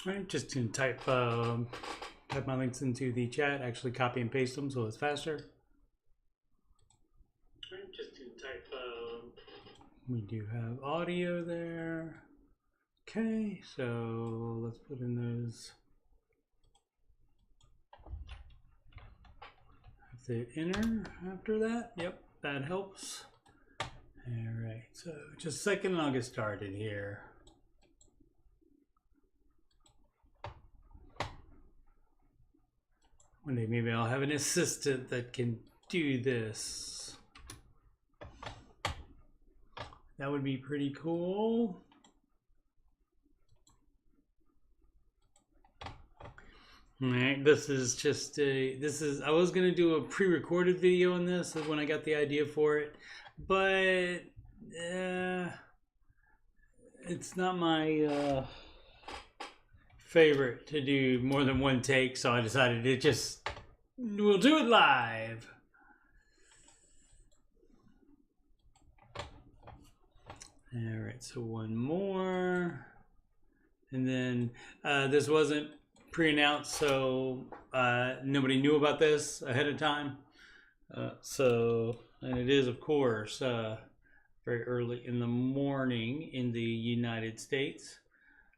All right, just gonna type my links into the chat. Actually, copy and paste them so it's faster. All right, just gonna type. We do have audio there. Okay, so let's put in those. Have the inner after that. Yep, that helps. All right, so just a second and I'll get started here. One day maybe I'll have an assistant that can do this. That would be pretty cool. All right, this is just a, I was gonna do a pre-recorded video on this when I got the idea for it, but it's not my favorite to do more than one take, so I decided we'll do it live. All right, so one more, and then this wasn't pre-announced, so nobody knew about this ahead of time. And it is, of course, very early in the morning in the United States.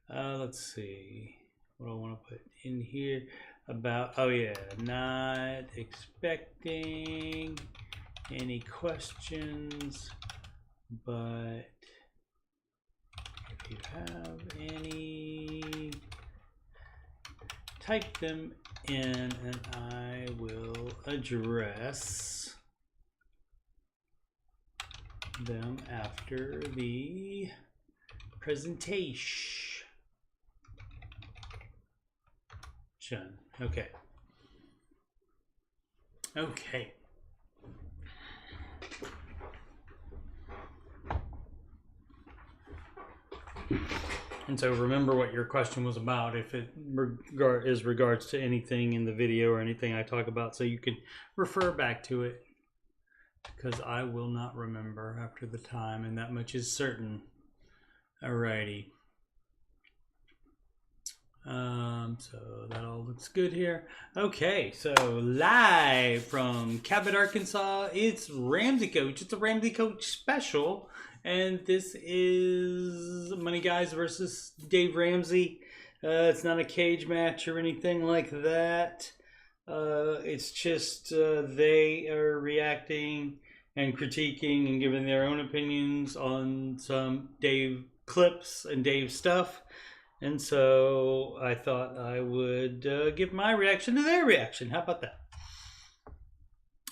Let's see what I want to put in here about, oh yeah, not expecting any questions, but if you have any, type them in and I will address them after the presentation. Okay. Okay. And so remember what your question was about, if it is regards to anything in the video or anything I talk about, so you can refer back to it, because I will not remember after the time, and that much is certain. Alrighty. So that all looks good here. Okay, so live from Cabot, Arkansas, it's Ramsey Coach. It's a Ramsey Coach special, and this is Money Guys versus Dave Ramsey. It's not a cage match or anything like that. It's just they are reacting and critiquing and giving their own opinions on some Dave clips and Dave stuff. And so I thought I would give my reaction to their reaction. How about that?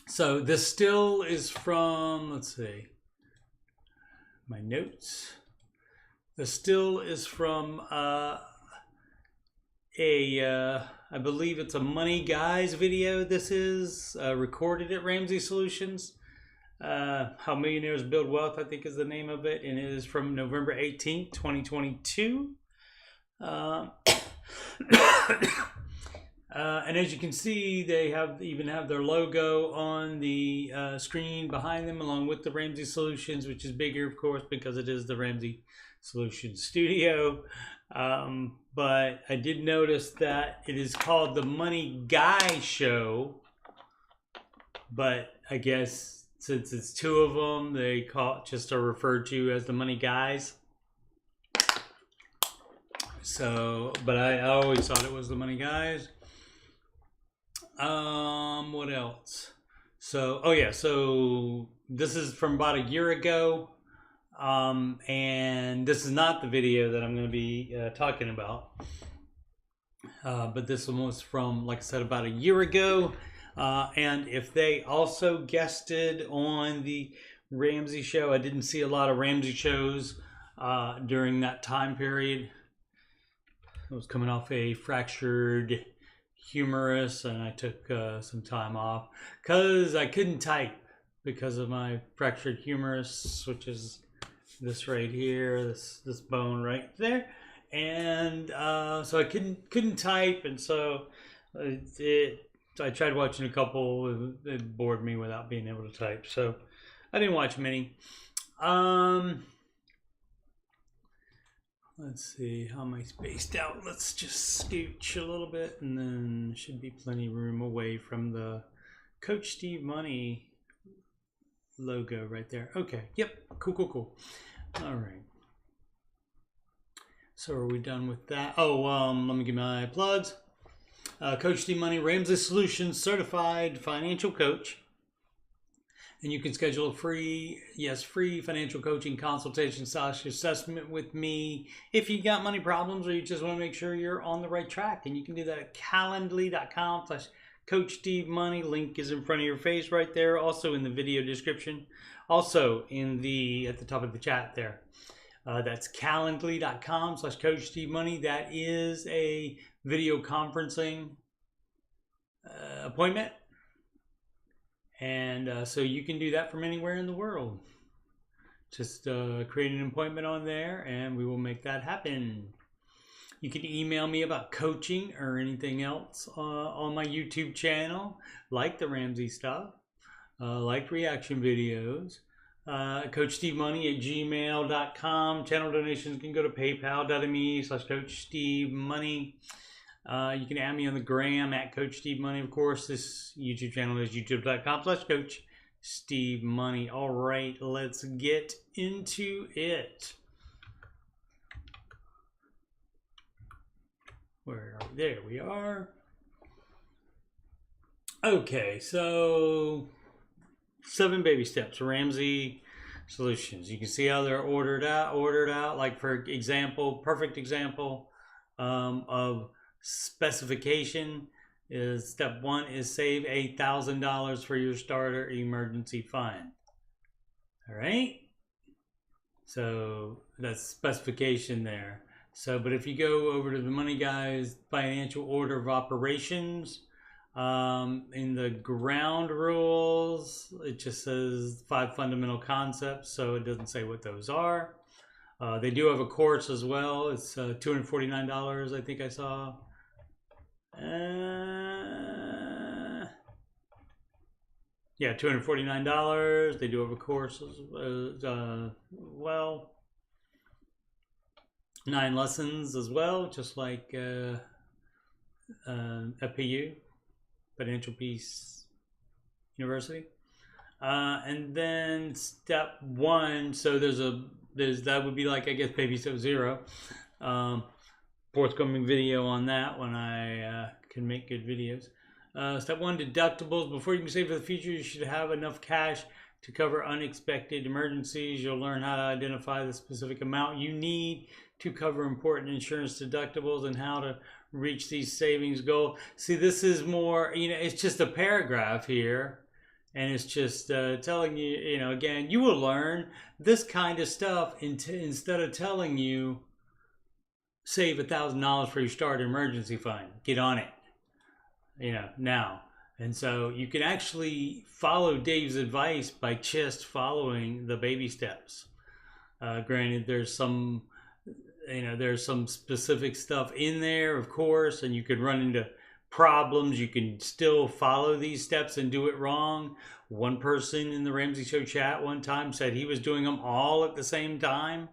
So this still is from, let's see, my notes. The still is from I believe it's a Money Guys video. This is recorded at Ramsey Solutions. How Millionaires Build Wealth, I think is the name of it. And it is from November 18th, 2022. And as you can see, they even have their logo on the screen behind them, along with the Ramsey Solutions, which is bigger, of course, because it is the Ramsey Solutions studio. But I did notice that it is called the Money Guy Show, but I guess since it's two of them, they are referred to as the Money Guys. So, but I always thought it was the Money Guys. What else? So, oh yeah, so this is from about a year ago. And this is not the video that I'm going to be talking about. But this one was from, like I said, about a year ago. And if they also guested on the Ramsey show, I didn't see a lot of Ramsey shows during that time period. I was coming off a fractured humerus, and I took some time off because I couldn't type because of my fractured humerus, which is this right here, this bone right there, and so I couldn't type, and so I tried watching a couple. It bored me without being able to type, so I didn't watch many. Let's see, how am I spaced out? Let's just scooch a little bit, and then should be plenty of room away from the Coach Steve Money logo right there. Okay, yep, cool. All right. So are we done with that? Oh, let me give my plugs. Coach Steve Money, Ramsey Solutions Certified Financial Coach. And you can schedule a free financial coaching consultation / assessment with me if you got money problems or you just want to make sure you're on the right track. And you can do that at calendly.com/Coach Steve Money. Link is in front of your face right there. Also in the video description. Also at the top of the chat there. That's calendly.com/Coach Steve Money. That is a video conferencing appointment. And so you can do that from anywhere in the world. Just create an appointment on there and we will make that happen. You can email me about coaching or anything else on my YouTube channel, like the Ramsey stuff, like reaction videos. CoachSteveMoney@gmail.com. Channel donations can go to paypal.me/CoachSteveMoney. You can add me on the gram at Coach Steve Money. Of course, this YouTube channel is youtube.com/Coach Steve Money. All right, let's get into it. Where are we? There we are. Okay, so 7 baby steps, Ramsey Solutions. You can see how they're ordered out. Like for example, perfect example of specification is step 1 is save $1,000 for your starter emergency fund. All right, so that's specification there. So, but if you go over to the Money Guys financial order of operations, in the ground rules, it just says 5 fundamental concepts, so it doesn't say what those are. They do have a course as well. It's $249, I think I saw. Yeah, $249. They do have a course as well. 9 lessons as well, just like FPU, Financial Peace University. And then step 1, so that would be like, I guess, baby step 0. Forthcoming video on that when I can make good videos. Step 1, deductibles. Before you can save for the future, you should have enough cash to cover unexpected emergencies. You'll learn how to identify the specific amount you need to cover important insurance deductibles and how to reach these savings goals. See, this is more, it's just a paragraph here. And it's just telling you, again, you will learn this kind of stuff instead of telling you, save $1,000 for your starter emergency fund. Get on it, now. And so you can actually follow Dave's advice by just following the baby steps. Granted, there's some specific stuff in there, of course, and you could run into problems. You can still follow these steps and do it wrong. One person in the Ramsey Show chat one time said he was doing them all at the same time,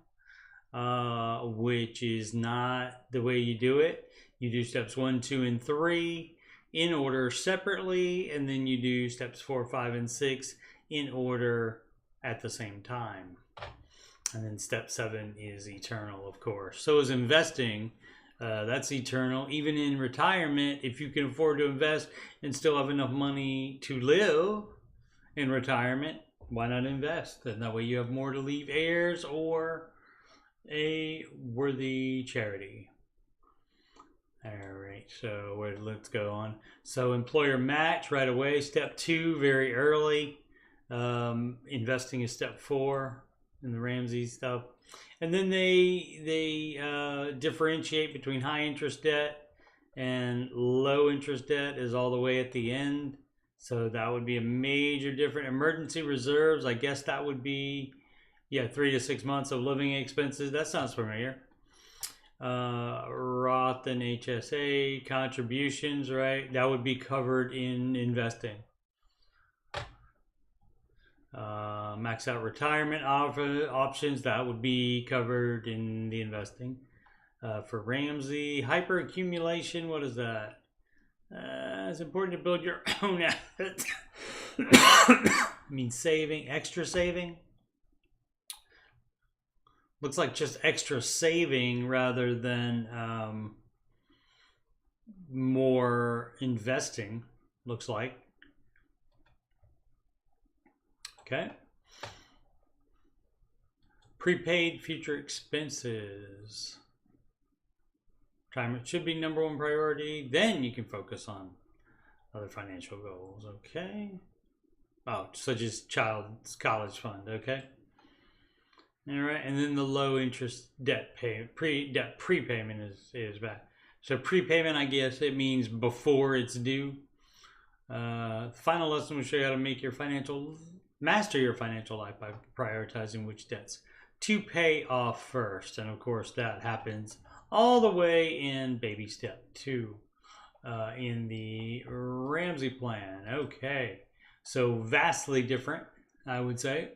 which is not the way you do it. You do steps 1, 2, and 3 in order separately, and then you do steps 4, 5, and 6 in order at the same time. And then step 7 is eternal, of course. So is investing. That's eternal. Even in retirement, if you can afford to invest and still have enough money to live in retirement, why not invest? And that way you have more to leave heirs or a worthy charity. All right, so let's go on. So employer match right away. Step 2, very early. Investing is step 4 in the Ramsey stuff. And then they differentiate between high interest debt and low interest debt is all the way at the end. So that would be a major difference. Emergency reserves, I guess that would be, 3 to 6 months of living expenses. That sounds familiar. Roth and HSA contributions, right? That would be covered in investing. Max out retirement options, that would be covered in the investing. for Ramsey. Hyperaccumulation, what is that? It's important to build your own assets. I mean saving, extra saving. Looks like just extra saving rather than more investing, looks like. Okay. Prepaid future expenses. Retirement should be #1 priority. Then you can focus on other financial goals. Okay. Oh, such as child's college fund. Okay. All right, and then the low interest debt prepayment is back. So prepayment, I guess it means before it's due. Final lesson will show you how to master your financial life by prioritizing which debts to pay off first, and of course that happens all the way in baby step 2 in the Ramsey plan. Okay, so vastly different, I would say.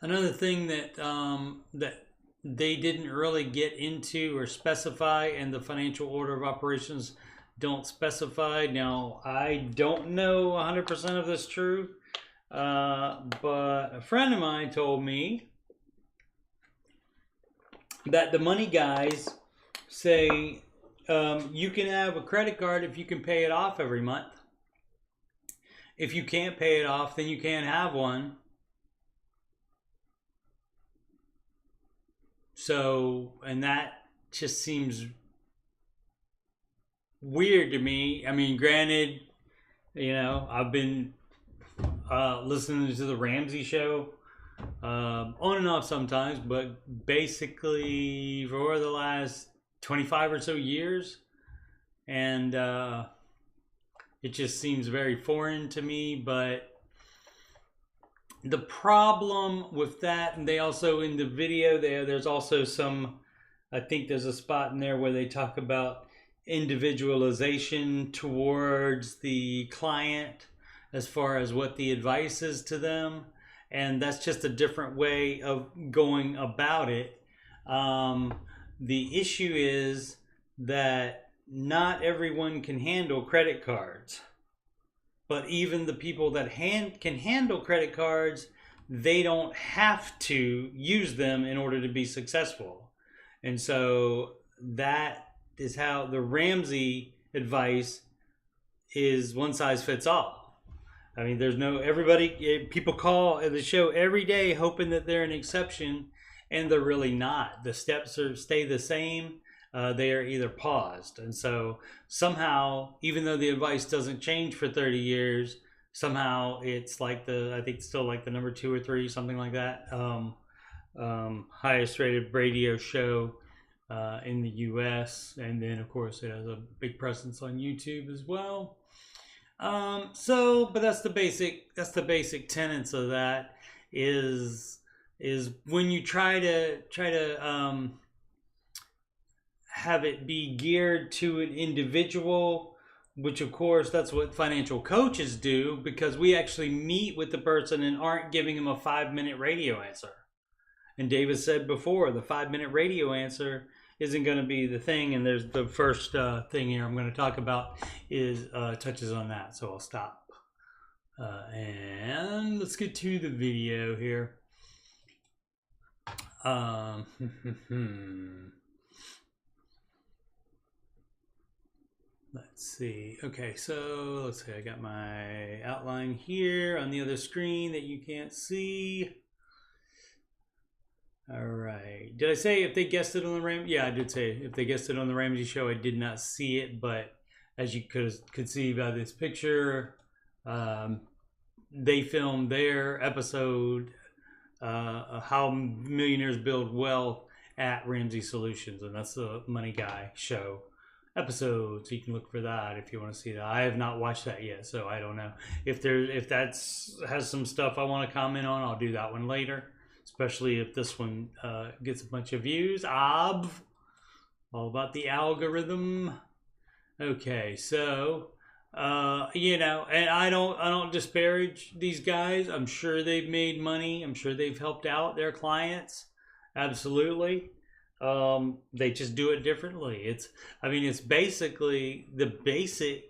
Another thing that that they didn't really get into or specify, and the financial order of operations don't specify. Now, I don't know 100% of this true, but a friend of mine told me that the money guys say you can have a credit card if you can pay it off every month. If you can't pay it off, then you can't have one. So, and that just seems weird to me. I mean, granted, you know, I've been listening to the Ramsey show on and off sometimes, but basically for the last 25 or so years, and it just seems very foreign to me. But the problem with that, and they also in the video there's also some, I think there's a spot in there where they talk about individualization towards the client as far as what the advice is to them, and that's just a different way of going about it. The issue is that not everyone can handle credit cards. But even the people that can handle credit cards, they don't have to use them in order to be successful. And so that is how the Ramsey advice is one size fits all. I mean, there's no, people call the show every day hoping that they're an exception, and they're really not. The steps stay the same. They are either paused. And so somehow, even though the advice doesn't change for 30 years, somehow it's like I think still like the number 2 or 3, something like that, highest rated radio show in the US. And then of course it has a big presence on YouTube as well. But that's the basic tenets of that is when you try to have it be geared to an individual, which of course that's what financial coaches do, because we actually meet with the person and aren't giving them a 5-minute radio answer. And David said before, the 5-minute radio answer isn't going to be the thing. And there's the first thing here I'm going to talk about is touches on that. So I'll stop. And let's get to the video here. Let's see. Okay, so let's see. I got my outline here on the other screen that you can't see. All right. Did I say if they guessed it on the Ramsey? Yeah, I did say if they guessed it on the Ramsey show. I did not see it, but as you could see by this picture, they filmed their episode, How Millionaires Build Wealth at Ramsey Solutions, and that's the Money Guy show episode, so you can look for that if you want to see that. I have not watched that yet, so I don't know if has some stuff I want to comment on. I'll do that one later, especially if this one gets a bunch of views. All about the algorithm. Okay, so you know, and I don't disparage these guys. I'm sure they've made money. I'm sure they've helped out their clients, absolutely. They just do it differently. It's basically the basic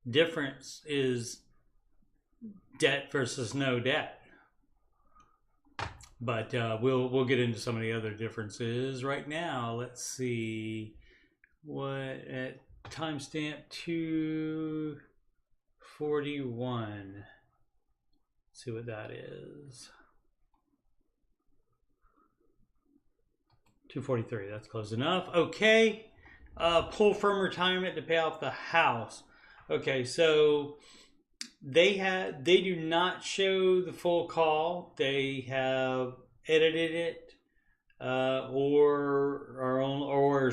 difference is debt versus no debt. But we'll get into some of the other differences right now. Let's see what at timestamp 241. See what that is. 243. That's close enough. Okay. Pull from retirement to pay off the house. Okay, so they do not show the full call. They have edited it, or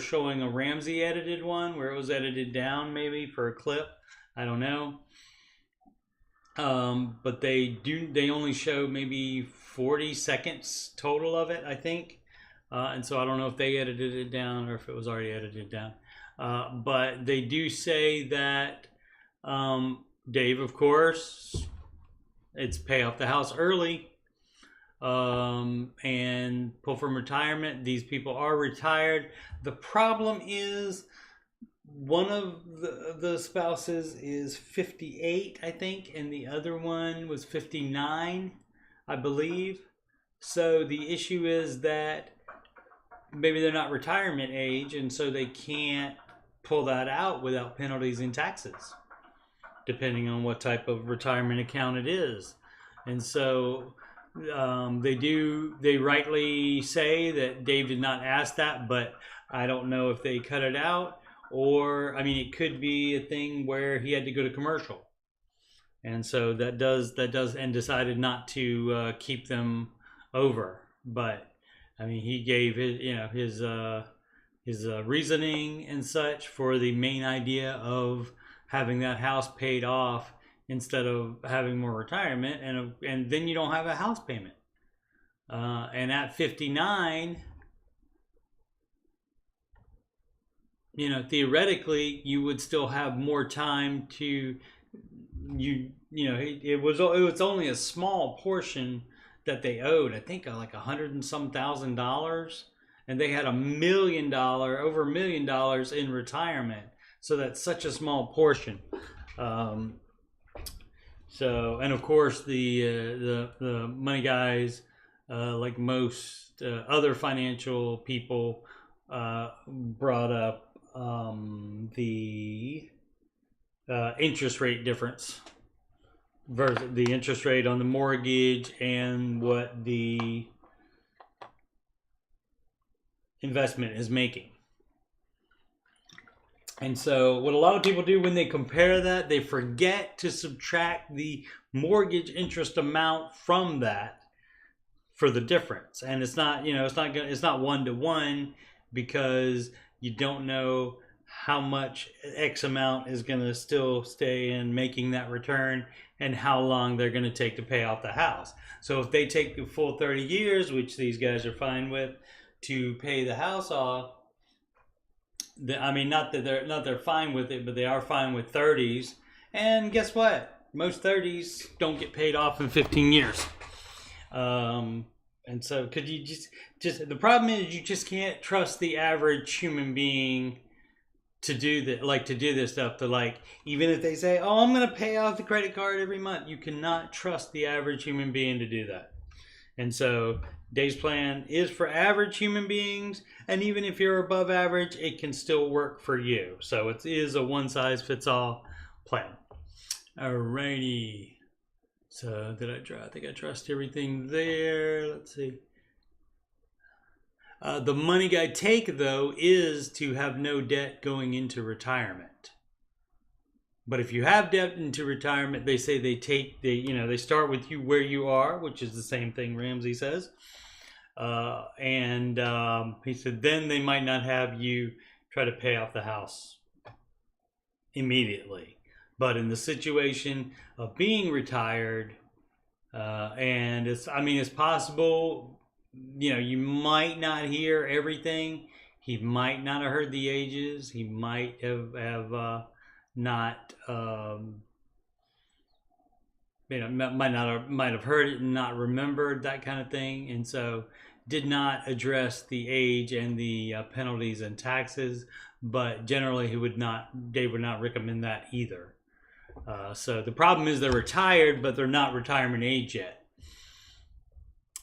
showing a Ramsey edited one where it was edited down maybe for a clip. I don't know. But they only show maybe 40 seconds total of it, I think. And so I don't know if they edited it down or if it was already edited down. But they do say that Dave, of course, it's pay off the house early, and pull from retirement. These people are retired. The problem is one of the spouses is 58, I think, and the other one was 59, I believe. So the issue is that maybe they're not retirement age, and so they can't pull that out without penalties and taxes, depending on what type of retirement account it is. And so they rightly say that Dave did not ask that, but I don't know if they cut it out, or it could be a thing where he had to go to commercial, and so that does and decided not to keep them over. But he gave his reasoning and such for the main idea of having that house paid off instead of having more retirement, and then you don't have a house payment. And at 59, theoretically, you would still have more time to it was only a small portion that they owed. I think like $100 and some $1,000, and they had over $1 million in retirement. So that's such a small portion. So, and of course the money guys, like most other financial people, brought up the interest rate difference versus the interest rate on the mortgage and what the investment is making. And so what a lot of people do when they compare that, they forget to subtract the mortgage interest amount from that for the difference. And it's not one-to-one, because you don't know how much X amount is going to still stay in making that return and how long they're going to take to pay off the house. So if they take the full 30 years, which these guys are fine with, to pay the house off, not that they're fine with it, but they are fine with 30s. And guess what? Most 30s don't get paid off in 15 years. And so could you just the problem is you just can't trust the average human being to do this stuff, even if they say, oh, I'm going to pay off the credit card every month, you cannot trust the average human being to do that. And so Dave's plan is for average human beings, and even if you're above average, it can still work for you. So it is a one-size-fits-all plan. Alrighty. So I think I trust everything there. Let's see. The money guy take, though, is to have no debt going into retirement. But if you have debt into retirement, they say they start with you where you are, which is the same thing Ramsey says. And he said then they might not have you try to pay off the house immediately. But in the situation of being retired, and it's possible, you might not hear everything. He might not have heard the ages. He might have not, might have heard it and not remembered, that kind of thing. And so did not address the age and the penalties and taxes, but generally Dave would not recommend that either. So the problem is they're retired, but they're not retirement age yet.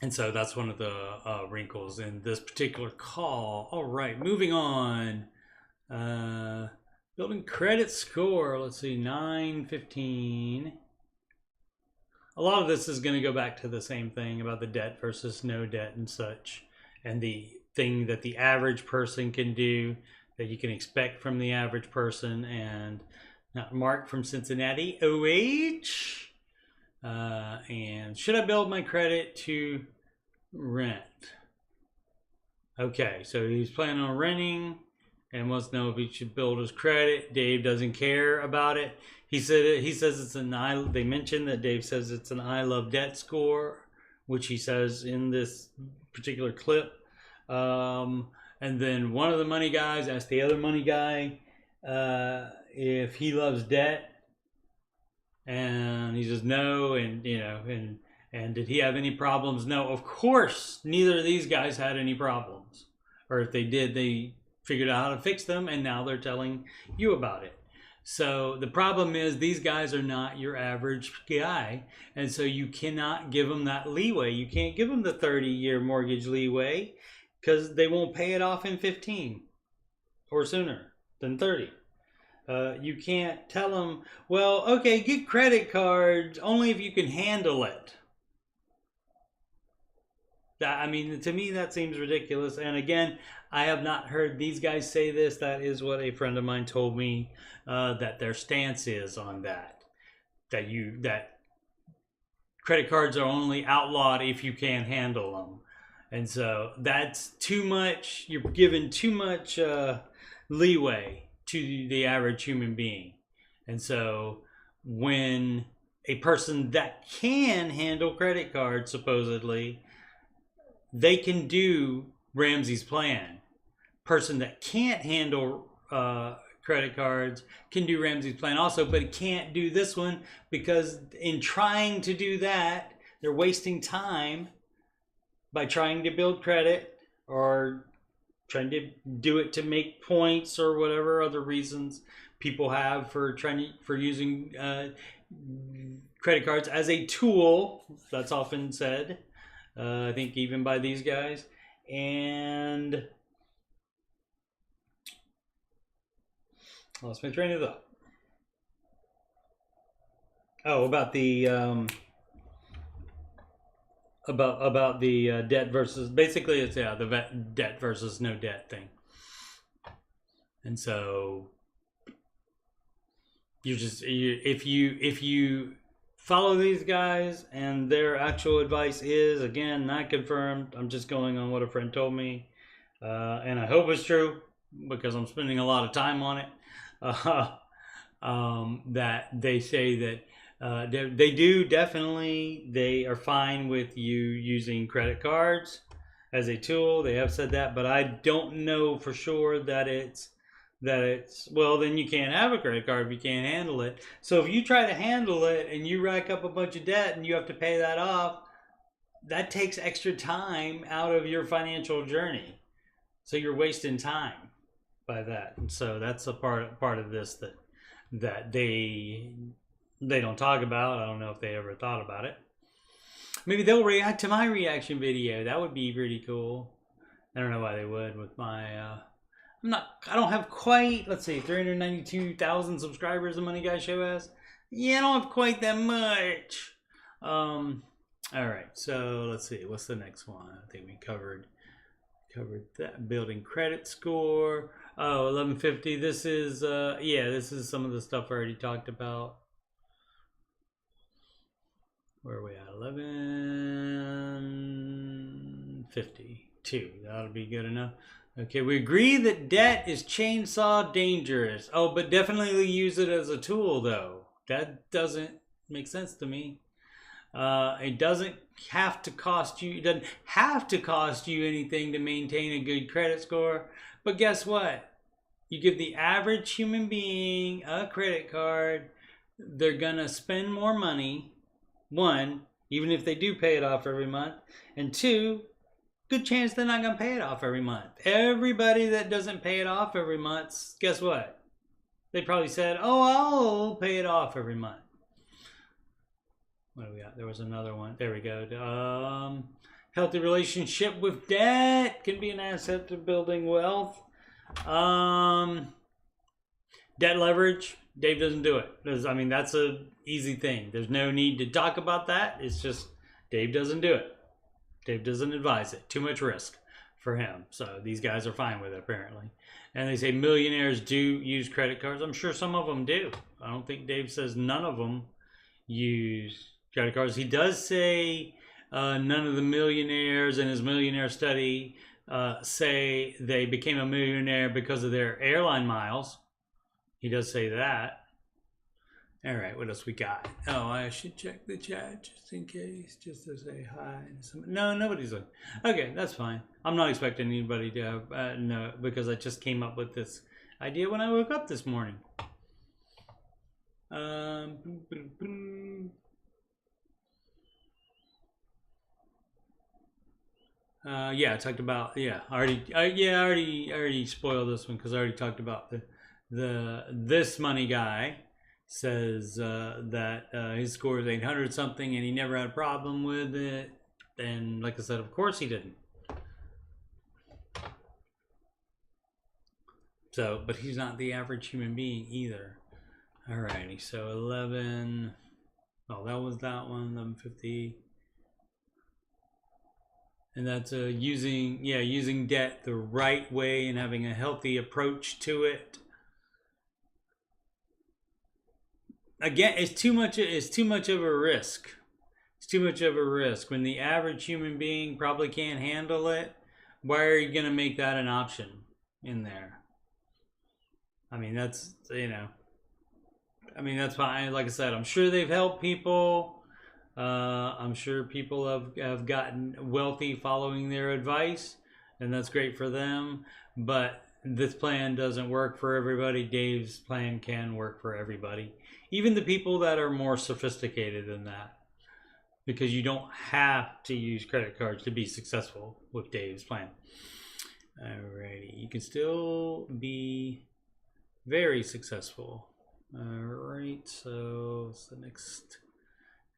And so that's one of the wrinkles in this particular call. All right, moving on. Building credit score, let's see, 915. A lot of this is going to go back to the same thing about the debt versus no debt and such, and the thing that the average person can do, that you can expect from the average person. And not Mark from Cincinnati, OH. And should I build my credit to rent? Okay, so he's planning on renting and wants to know if he should build his credit. Dave doesn't care about it. He says it's an they mentioned that Dave says it's an I love debt score, which he says in this particular clip. And then one of the money guys asked the other money guy if he loves debt, and he says no. And and did he have any problems? No, of course neither of these guys had any problems, or if they did, they figured out how to fix them, and now they're telling you about it. So the problem is these guys are not your average guy, and so you cannot give them that leeway. You can't give them the 30-year mortgage leeway, because they won't pay it off in 15 or sooner than 30. You can't tell them, well, okay, get credit cards only if you can handle it. I mean, to me, that seems ridiculous. And again, I have not heard these guys say this. That is what a friend of mine told me, that their stance is on that. That credit cards are only outlawed if you can't handle them. And so that's too much. You're giving too much leeway to the average human being. And so when a person that can handle credit cards, supposedly, they can do Ramsey's plan. Person that can't handle credit cards can do Ramsey's plan also, but it can't do this one, because in trying to do that, they're wasting time by trying to build credit or trying to do it to make points or whatever other reasons people have for using credit cards as a tool. That's often said. I think even by these guys. And lost my train of thought. Oh, about the about the debt versus, basically it's the debt versus no debt thing. And so if you follow these guys and their actual advice is, again, not confirmed, I'm just going on what a friend told me, and I hope it's true because I'm spending a lot of time on it, that they say that they do definitely, they are fine with you using credit cards as a tool. They have said that, but I don't know for sure that it's well, then you can't have a credit card if you can't handle it. So if you try to handle it and you rack up a bunch of debt and you have to pay that off, that takes extra time out of your financial journey. So you're wasting time by that. And so that's a part of this that they don't talk about. I don't know if they ever thought about it. Maybe they'll react to my reaction video. That would be pretty cool. I don't know why they would with my I don't have quite, let's see, 392,000 subscribers the Money Guy Show has. Yeah, I don't have quite that much. All right, so let's see, what's the next one? I think we covered that. Building credit score. Oh, 1150. This is this is some of the stuff I already talked about. Where are we at? 1152. That'll be good enough. Okay, we agree that debt is chainsaw dangerous. Oh, but definitely use it as a tool, though. That doesn't make sense to me. It doesn't have to cost you. It doesn't have to cost you anything to maintain a good credit score. But guess what? You give the average human being a credit card, they're gonna spend more money. One, even if they do pay it off every month, and two, good chance they're not going to pay it off every month. Everybody that doesn't pay it off every month, guess what? They probably said, oh, I'll pay it off every month. What do we got? There was another one. There we go. Healthy relationship with debt can be an asset to building wealth. Debt leverage, Dave doesn't do it. I mean, that's an easy thing. There's no need to talk about that. It's just Dave doesn't do it. Dave doesn't advise it. Too much risk for him. So these guys are fine with it, apparently. And they say millionaires do use credit cards. I'm sure some of them do. I don't think Dave says none of them use credit cards. He does say none of the millionaires in his millionaire study say they became a millionaire because of their airline miles. He does say that. All right, what else we got? Oh, I should check the chat just in case, just to say hi. No, nobody's looking. Okay, that's fine. I'm not expecting anybody to have, no, because I just came up with this idea when I woke up this morning. Yeah, I talked about, yeah, I already spoiled this one because I already talked about this money guy says that his score is 800 something and he never had a problem with it. And like I said, of course he didn't. So, but he's not the average human being either. Alrighty, so 11. Oh, that was that one, 1150. And that's using debt the right way and having a healthy approach to it. Again, it's too much of a risk. It's too much of a risk. When the average human being probably can't handle it, why are you going to make that an option in there? I mean, that's, I mean, that's fine. Like I said, I'm sure they've helped people. I'm sure people have gotten wealthy following their advice, and that's great for them. But this plan doesn't work for everybody. Dave's plan can work for everybody, even the people that are more sophisticated than that, because you don't have to use credit cards to be successful with Dave's plan. Alrighty, you can still be very successful. Alright, so what's the next?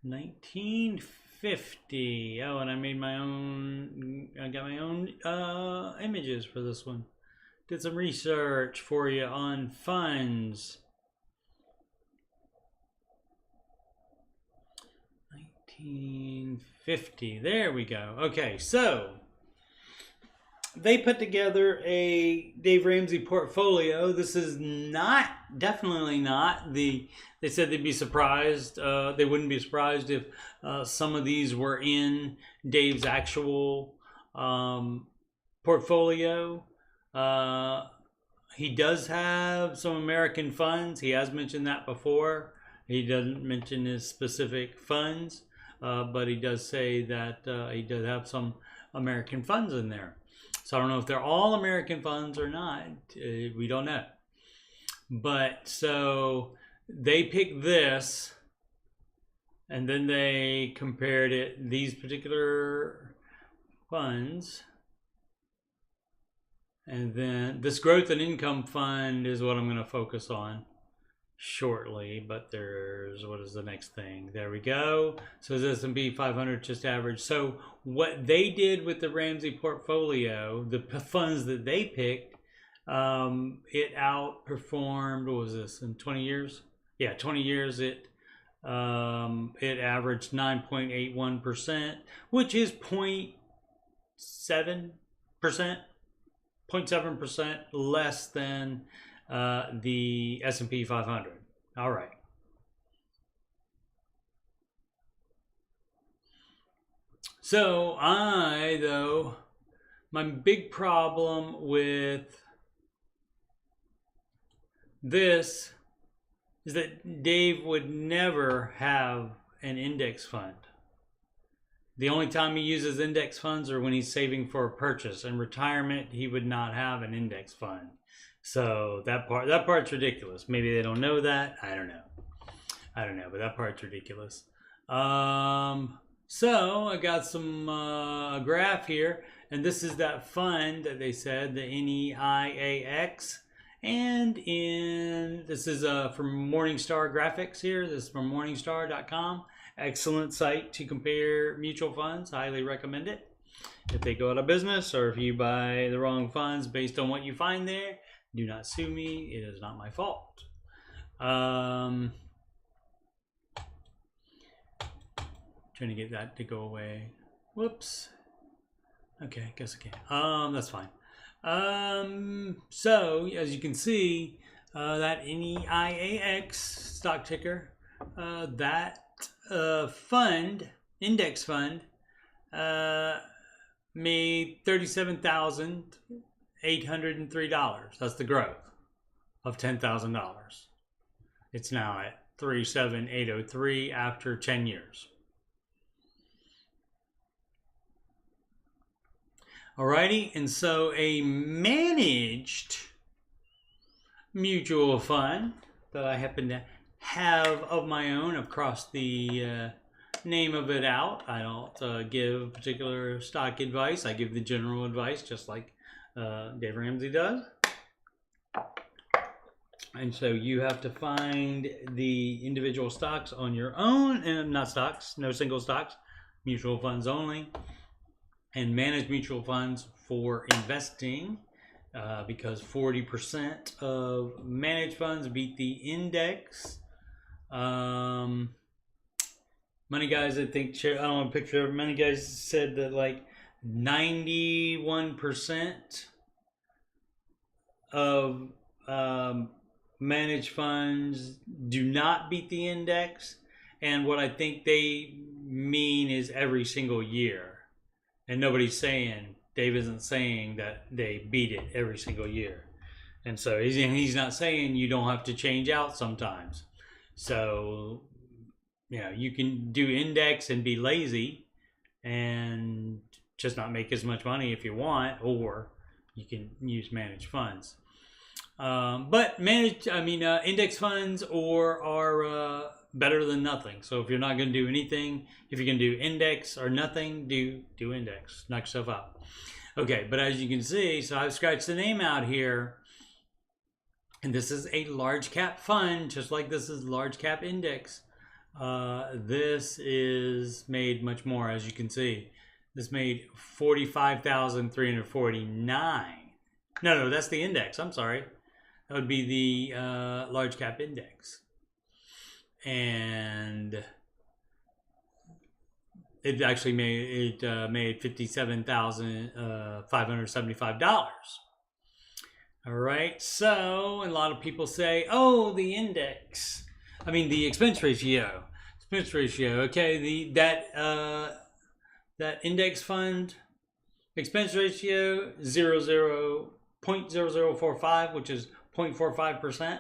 1950. Oh, and I made my own, I got my own images for this one. Did some research for you on funds. 1950. There we go. Okay, so they put together a Dave Ramsey portfolio. This is not, definitely not the, they said they'd be surprised. They wouldn't be surprised if some of these were in Dave's actual portfolio. He does have some American funds. He has mentioned that before. He doesn't mention his specific funds, but he does say that he does have some American funds in there. So I don't know if they're all American funds or not. We don't know. But so they picked this, and then they compared it, these particular funds. And then this growth and income fund is what I'm going to focus on shortly. But there's, what is the next thing? There we go. So the S&P 500 just average. So what they did with the Ramsey portfolio, the funds that they picked, it outperformed, what was this, in 20 years? Yeah, 20 years it averaged 9.81%, which is 0.7%. 0.7% less than the S&P 500. All right. So my big problem with this is that Dave would never have an index fund. The only time he uses index funds are when he's saving for a purchase. In retirement, he would not have an index fund. So that part's ridiculous. Maybe they don't know that. I don't know, but that part's ridiculous. So I got some a graph here, and this is that fund that they said, the NEIAX. And this is from Morningstar Graphics here. This is from Morningstar.com. Excellent site to compare mutual funds. Highly recommend it. If they go out of business or if you buy the wrong funds based on what you find there, do not sue me. It is not my fault. Trying to get that to go away. Whoops. Okay, I guess I can. That's fine. So as you can see, that NEIAX stock ticker, that fund, index fund, made $37,803. That's the growth of $10,000. It's now at 37,803 after 10 years. Alrighty, and so a managed mutual fund that I happen to have of my own, I've crossed the name of it out. I don't give particular stock advice. I give the general advice, just like Dave Ramsey does. And so you have to find the individual stocks on your own, and not stocks, no single stocks, mutual funds only. And manage mutual funds for investing, because 40% of managed funds beat the index. Money guys, I think, I don't want to picture, many guys said that like 91% of managed funds do not beat the index. And what I think they mean is every single year. And nobody's saying, Dave isn't saying that they beat it every single year. And so he's not saying you don't have to change out sometimes. So, you know, you can do index and be lazy and just not make as much money if you want, or you can use managed funds. But index funds are better than nothing. So if you're not going to do anything, if you're going to do index or nothing, do index. Knock yourself out. Okay, but as you can see, so I've scratched the name out here, and this is a large cap fund, just like this is large cap index. This is made much more, as you can see. This made 45,349. No, that's the index. I'm sorry. That would be the large cap index. And it actually made $57,575. All right, so a lot of people say, oh, the expense ratio. Okay, that index fund expense ratio 0.0045, which is 0.45%.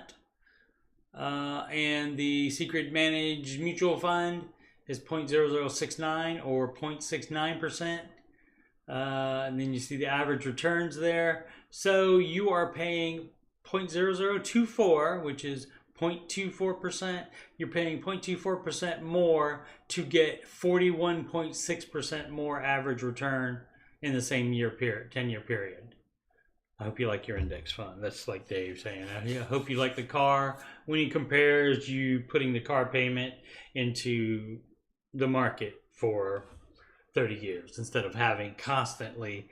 And the secret managed mutual fund is 0.0069 or 0.69%. And then you see the average returns there. So you are paying 0.0024, which is 0.24%. You're paying 0.24% more to get 41.6% more average return in the same 10-year period. I hope you like your index fund. That's like Dave saying. I hope you like the car. When he compares you putting the car payment into the market for 30 years instead of constantly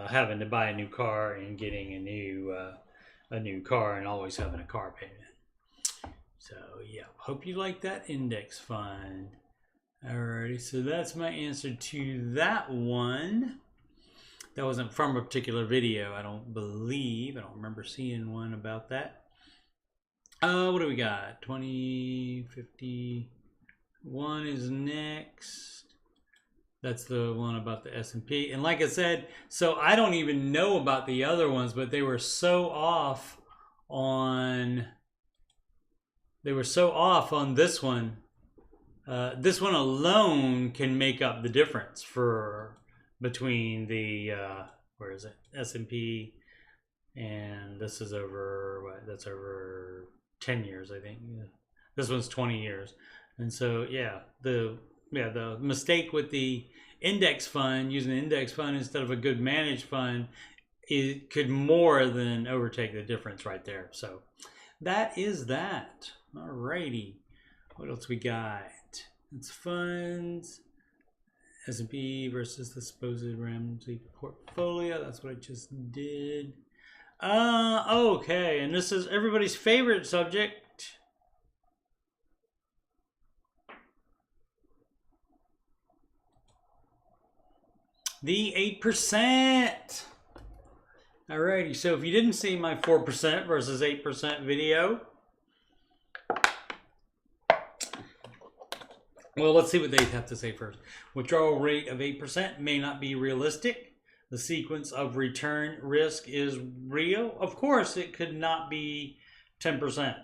having to buy a new car and getting a new car and always having a car payment. So yeah, hope you like that index fund. Alrighty, so that's my answer to that one. That wasn't from a particular video, I don't remember seeing one about that. What do we got? 2051 is next. That's the one about the S&P. And like I said, so I don't even know about the other ones, but they were so off on this one. This one alone can make up the difference between the where is it, S&P, and this is over that's over 10 years, I think. This one's 20 years. And so yeah, the the mistake with the index fund, using an index fund instead of a good managed fund, it could more than overtake the difference right there. So that is that. Alrighty. What else we got? It's funds. S&P versus the supposed Ramsey portfolio. That's what I just did. Okay, and this is everybody's favorite subject. The 8%. Alrighty, so if you didn't see my 4% versus 8% video, well, let's see what they have to say first. Withdrawal rate of 8% may not be realistic. The sequence of return risk is real. Of course, it could not be 10%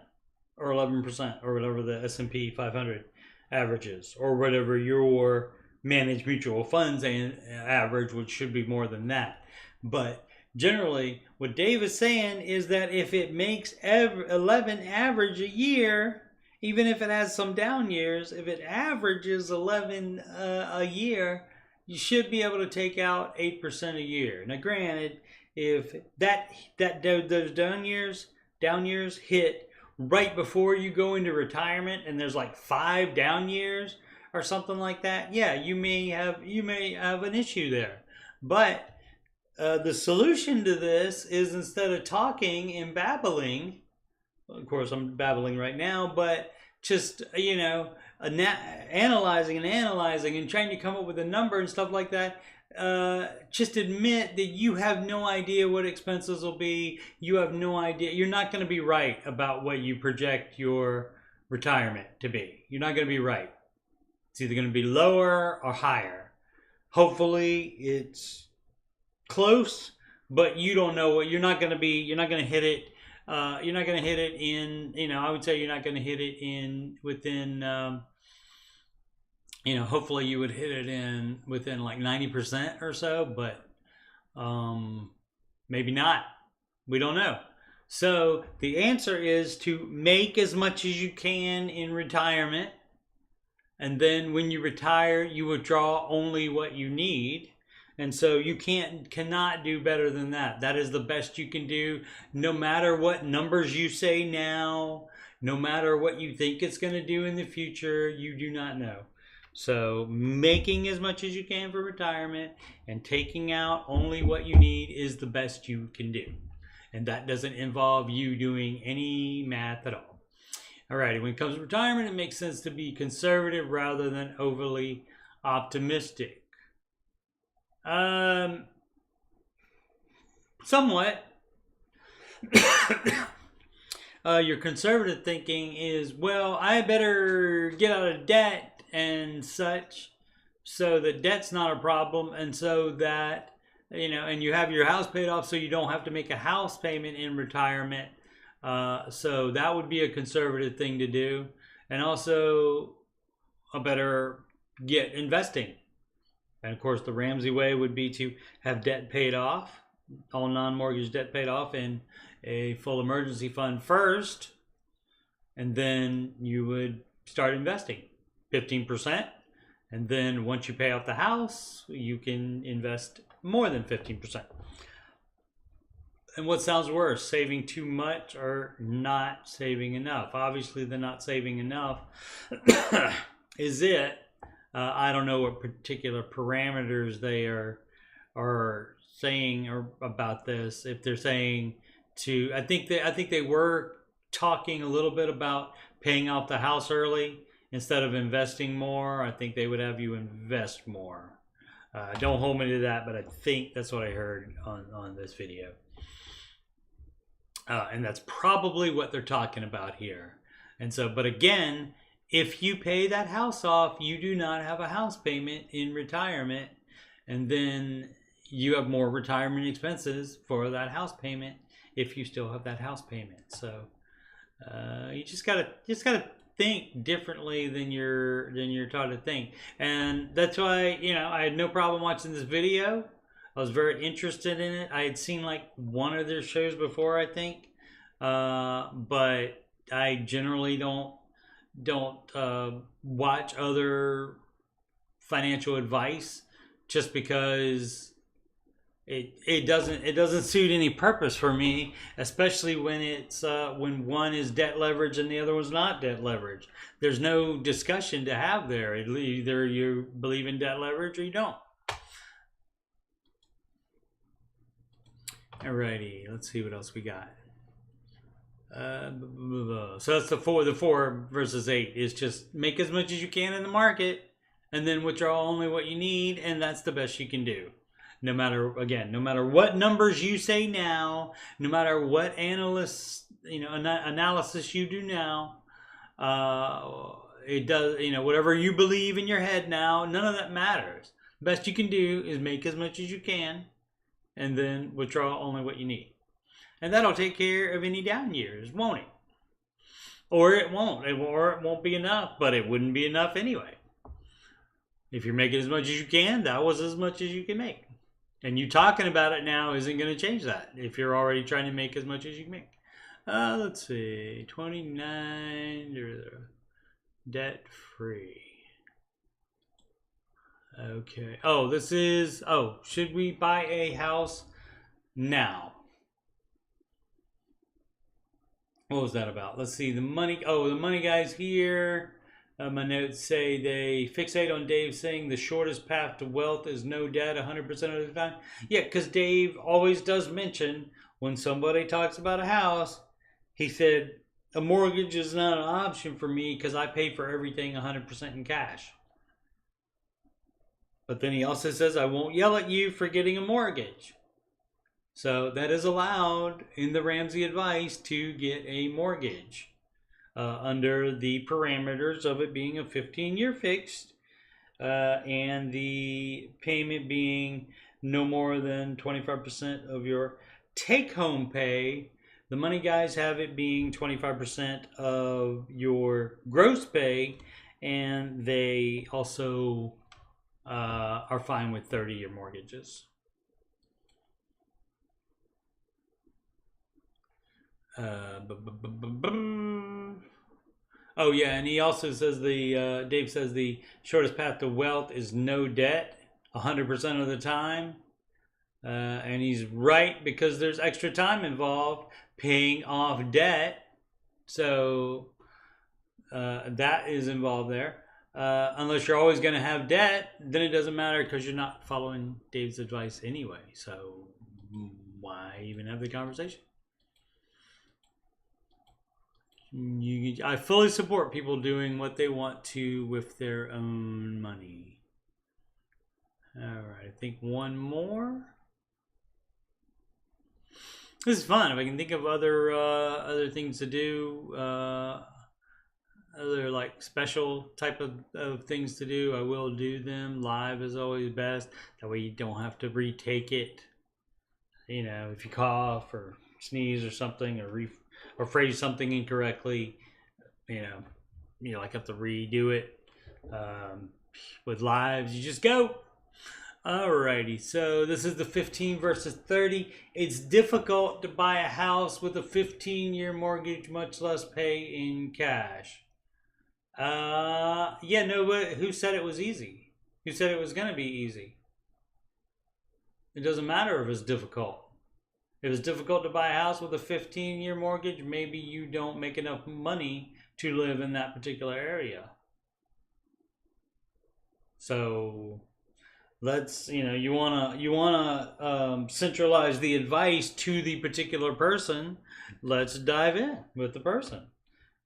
or 11% or whatever the S&P 500 averages, or whatever your managed mutual funds average, which should be more than that. But generally, what Dave is saying is that if it makes 11 average a year, even if it has some down years, if it averages 11 a year, you should be able to take out 8% a year. Now, granted, if those down years hit right before you go into retirement, and there's like 5 down years or something like that, yeah, you may have an issue there. But the solution to this is, instead of talking and babbling, of course I'm babbling right now, but just, you know, analyzing and trying to come up with a number and stuff like that, just admit that you have no idea what expenses will be. You have no idea. You're not going to be right about what you project your retirement to be. You're not going to be right. It's either going to be lower or higher. Hopefully it's close, but you don't know what you're not going to be. You're not going to hit it. You're not going to hit it in, you know, I would say you're not going to hit it in within, you know, hopefully you would hit it in within like 90% or so, but maybe not. We don't know. So the answer is to make as much as you can in retirement. And then when you retire, you withdraw only what you need. And so you cannot do better than that. That is the best you can do, no matter what numbers you say now, no matter what you think it's going to do in the future, you do not know. So making as much as you can for retirement and taking out only what you need is the best you can do. And that doesn't involve you doing any math at all. Alrighty, when it comes to retirement, it makes sense to be conservative rather than overly optimistic. Somewhat. Your conservative thinking is, well, I better get out of debt and such, so that debt's not a problem, and so that, you know, and you have your house paid off, so you don't have to make a house payment in retirement. So that would be a conservative thing to do. And also, a better get investing. And of course, the Ramsey way would be to have debt paid off, all non-mortgage debt paid off, in a full emergency fund first, and then you would start investing 15%. And then once you pay off the house, you can invest more than 15%. And what sounds worse, saving too much or not saving enough? Obviously, the not saving enough is it. I don't know what particular parameters they are saying about this. If they're saying to, I think they were talking a little bit about paying off the house early instead of investing more. I think they would have you invest more. Don't hold me to that, but I think that's what I heard on this video. And that's probably what they're talking about here. And so, but again, if you pay that house off, you do not have a house payment in retirement. And then you have more retirement expenses for that house payment if you still have that house payment. So you just gotta think differently than you're taught to think. And that's why, you know, I had no problem watching this video. I was very interested in it. I had seen like one of their shows before, I think, but I generally don't watch other financial advice, just because it doesn't suit any purpose for me, especially when it's when one is debt leverage and the other one's not debt leverage. There's no discussion to have there. Either you believe in debt leverage or you don't. Alrighty, let's see what else we got. So that's the 4 versus 8 is just make as much as you can in the market and then withdraw only what you need, and that's the best you can do. No matter what numbers you say now, no matter what analysis you do now, it does, whatever you believe in your head now, none of that matters. The best you can do is make as much as you can and then withdraw only what you need. And that'll take care of any down years, won't it? Or it won't. Or it won't be enough, but it wouldn't be enough anyway. If you're making as much as you can, that was as much as you can make. And you talking about it now isn't going to change that if you're already trying to make as much as you can make. Let's see. 29, debt free. Okay. Oh, this is, should we buy a house now? What was that about? Let's see, the money guys here. My notes say they fixate on Dave saying the shortest path to wealth is no debt 100% of the time. Yeah, because Dave always does mention when somebody talks about a house, he said, a mortgage is not an option for me because I pay for everything 100% in cash. But then he also says, I won't yell at you for getting a mortgage. So that is allowed in the Ramsey advice to get a mortgage under the parameters of it being a 15-year fixed and the payment being no more than 25% of your take-home pay. The money guys have it being 25% of your gross pay, and they also are fine with 30-year mortgages. Oh yeah, and he also says Dave says the shortest path to wealth is no debt 100% of the time, and he's right because there's extra time involved paying off debt, so that is involved there. Unless you're always going to have debt, then it doesn't matter because you're not following Dave's advice anyway. So why even have the conversation? I fully support people doing what they want to with their own money. All right, I think one more. This is fun. If I can think of other things to do, other like special type of things to do, I will do them. Live is always best. That way you don't have to retake it. If you cough or sneeze or something or phrase something incorrectly, like have to redo it. With lives, you just go. Alrighty, so this is the 15 versus 30. It's difficult to buy a house with a 15-year mortgage, much less pay in cash. Who said it was easy? Who said it was going to be easy? It doesn't matter if it's difficult. If it's difficult to buy a house with a 15-year mortgage, maybe you don't make enough money to live in that particular area. So let's, you wanna centralize the advice to the particular person. Let's dive in with the person.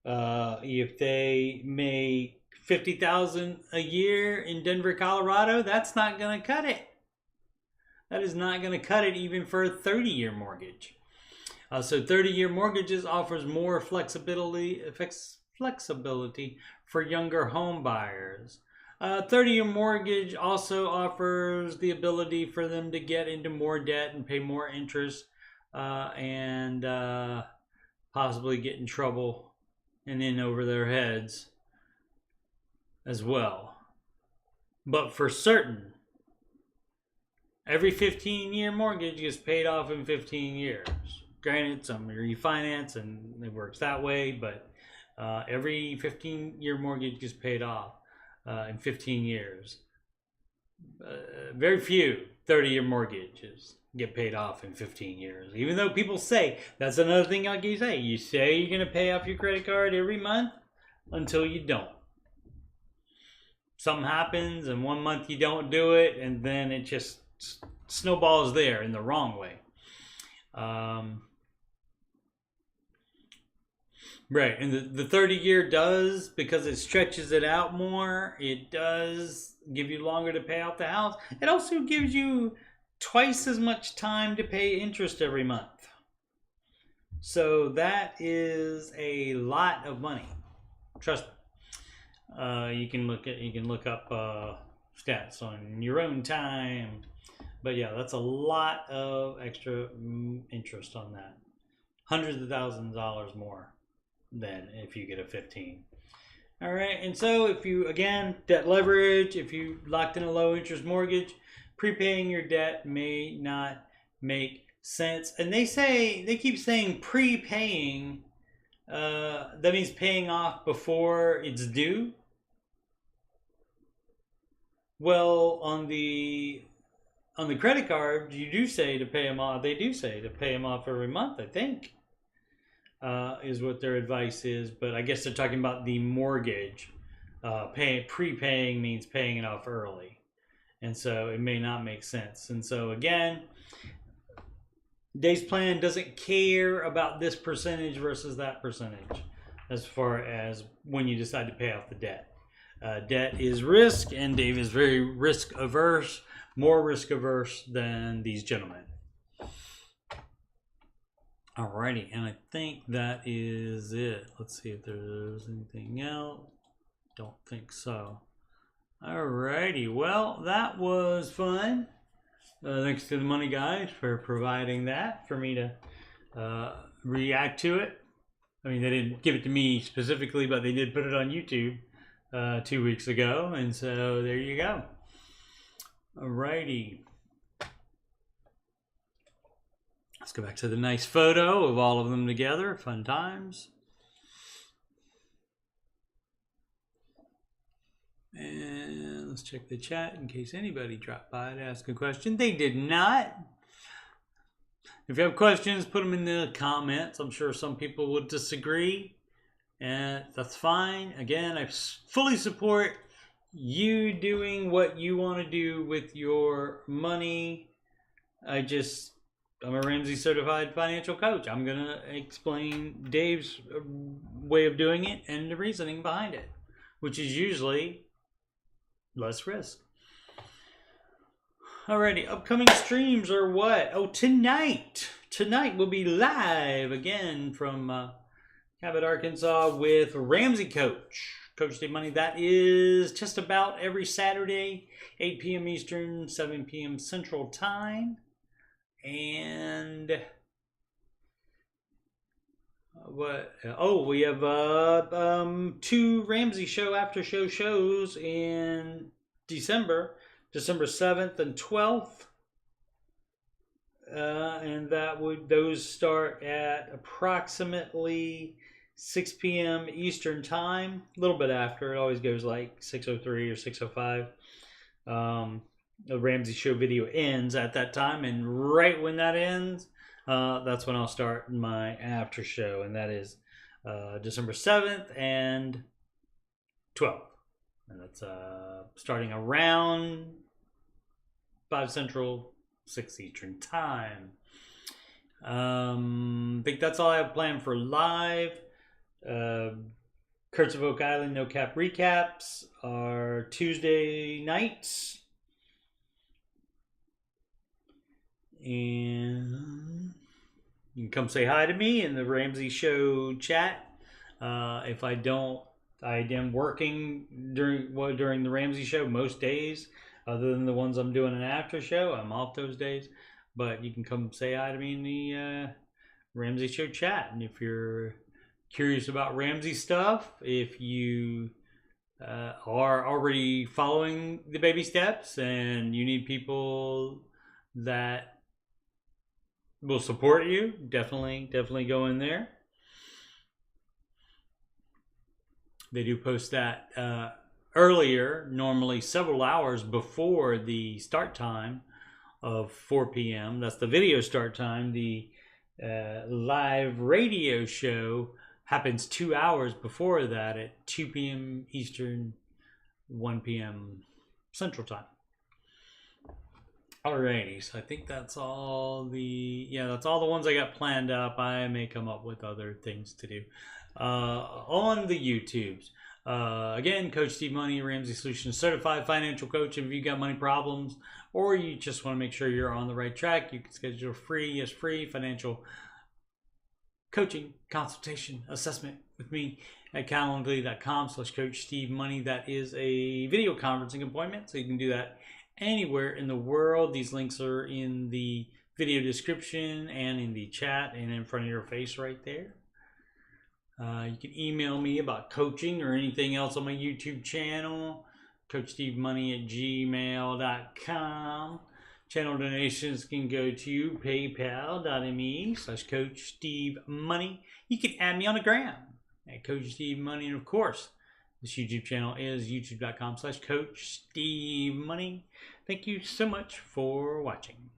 If they make $50,000 a year in Denver, Colorado, that's not gonna cut it. That is not going to cut it even for a 30-year mortgage. So 30-year mortgages offers more flexibility for younger home buyers. 30-year mortgage also offers the ability for them to get into more debt and pay more interest and possibly get in trouble and in over their heads as well. But for certain, every 15-year mortgage gets paid off in 15 years. Granted, some refinance and it works that way, but every 15-year mortgage gets paid off in 15 years. very few 30-year mortgages get paid off in 15 years. Even though people say, that's another thing like you say you're going to pay off your credit card every month until you don't. Something happens and 1 month you don't do it, and then it just snowballs there in the wrong way. Right, and the 30-year does, because it stretches it out more, it does give you longer to pay off the house. It also gives you twice as much time to pay interest every month. So that is a lot of money. Trust me. You can look up stats on your own time. But yeah, that's a lot of extra interest on that. Hundreds of thousands of dollars more than if you get a 15. All right, and so if you, again, debt leverage, if you locked in a low interest mortgage, prepaying your debt may not make sense. And they keep saying prepaying, that means paying off before it's due. Well, on the credit card, you do say to pay them off. They do say to pay them off every month, I think. Is what their advice is, but I guess they're talking about the mortgage. Prepaying means paying it off early, and so it may not make sense. And so again, Dave's plan doesn't care about this percentage versus that percentage as far as when you decide to pay off the debt. Debt is risk, and Dave is very risk averse, more risk averse than these gentlemen. Alrighty, and I think that is it. Let's see if there's anything else. Don't think so. Alrighty, well, that was fun. Thanks to the money guys for providing that for me to react to it. I mean, they didn't give it to me specifically, but they did put it on YouTube 2 weeks ago, and so there you go. Alrighty. Let's go back to the nice photo of all of them together. Fun times. And let's check the chat in case anybody dropped by to ask a question. They did not. If you have questions, put them in the comments. I'm sure some people would disagree, and that's fine. Again, I fully support you doing what you want to do with your money. I'm a Ramsey certified financial coach. I'm going to explain Dave's way of doing it and the reasoning behind it, which is usually less risk. Alrighty, upcoming streams are what? Oh, tonight we'll be live again from Cabot, Arkansas with Ramsey Coach Dave Money. That is just about every Saturday, 8 p.m. Eastern, 7 p.m. Central Time. And what? Oh, we have 2 Ramsey after show shows in December 7th and 12th, and those start at approximately 6 p.m. Eastern time. A little bit after, it always goes like 6:03 or 6:05. The Ramsey show video ends at that time, and right when that ends, that's when I'll start my after show, and that is December 7th and 12th, and that's starting around 5 Central, 6 Eastern time. I think that's all I have planned for live. Kurtz of Oak Island No Cap recaps are Tuesday nights. And you can come say hi to me in the Ramsey Show chat. If I don't, I am working during the Ramsey Show most days, other than the ones I'm doing an after show. I'm off those days, but you can come say hi to me in the Ramsey Show chat. And if you're curious about Ramsey stuff, if you are already following the baby steps and you need people that will support you, definitely go in there. They do post that earlier, normally several hours before the start time of 4 p.m. That's the video start time. The live radio show happens 2 hours before that at 2 p.m. Eastern, 1 p.m. Central Time. Alrighty, so I think that's all that's all the ones I got planned up. I may come up with other things to do on the YouTubes. Again, Coach Steve Money, Ramsey Solutions Certified Financial Coach. If you got money problems or you just want to make sure you're on the right track, you can schedule a free financial coaching consultation assessment with me at calendly.com/Coach Steve Money. That is a video conferencing appointment, so you can do that anywhere in the world. These links are in the video description and in the chat and in front of your face right there. You can email me about coaching or anything else on my YouTube channel, CoachSteveMoney@gmail.com. Channel donations can go to paypal.me/CoachSteveMoney. You can add me on the gram at Coach Steve Money, and of course, this YouTube channel is youtube.com/CoachSteveMoney. Thank you so much for watching.